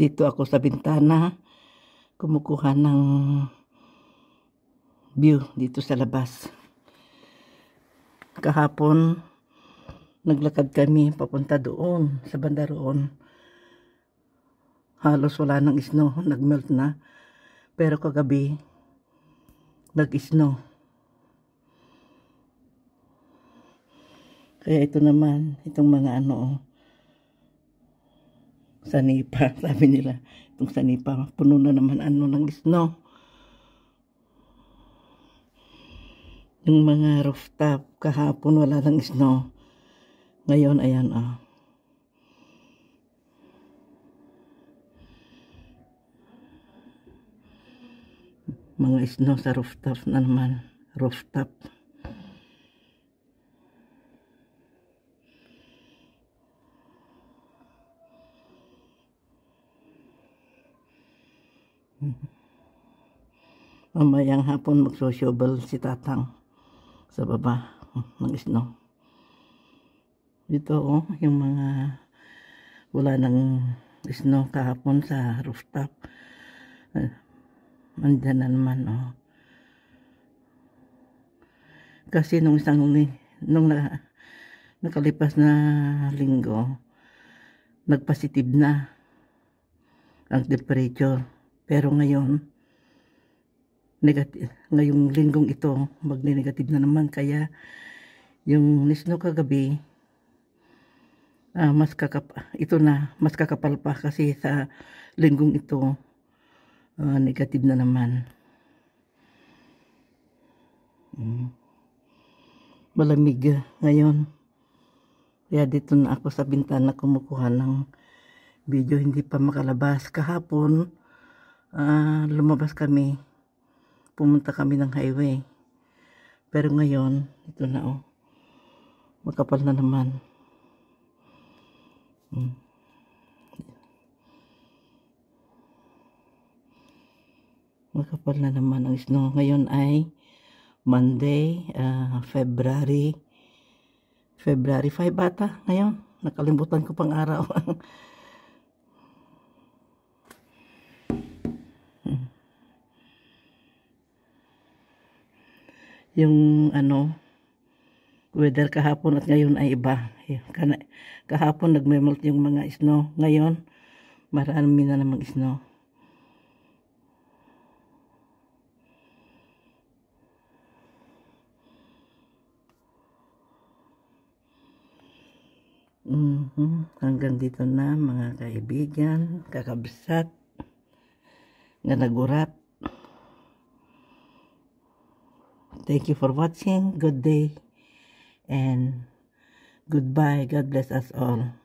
Dito ako sa bintana, kumukuha ng view dito sa labas. Kahapon, naglakad kami papunta doon, sa banda roon. Halos wala ng snow, nagmelt na. Pero kagabi, nag-snow. Kaya ito naman, itong mga sanipa, sabi nila. Itong sanipa, puno na naman ng snow. Yung mga rooftop, kahapon wala ng snow. Ngayon, ayan mga snow sa rooftop na naman. Rooftop. Mamayang hapon magsosyobal si Tatang sa baba ng snow. Dito yung mga wala ng snow kahapon sa rooftop. Andyan na naman Kasi nung nakalipas na linggo, nagpositive na ang temperature. Pero ngayon, ngayong linggong ito, magne-negative na naman. Kaya, yung snow kagabi, mas kakapal pa kasi sa linggong ito, negative na naman. Malamig ngayon. Kaya dito na ako sa bintana kumukuha ng video, hindi pa makalabas. Kahapon, lumabas kami. Pumunta kami ng highway. Pero ngayon, ito na makapal na naman. Makapal na naman ang snow. Ngayon ay Monday, February 5 ata ngayon. Nakalimutan ko pang araw. Yung weather kahapon at ngayon ay iba. Kahapon nagme-melt yung mga snow. Ngayon, marami na namang snow. Hanggang dito na mga kaibigan, kakabsat, nga nagurat. Thank you for watching. Good day and goodbye. God bless us all.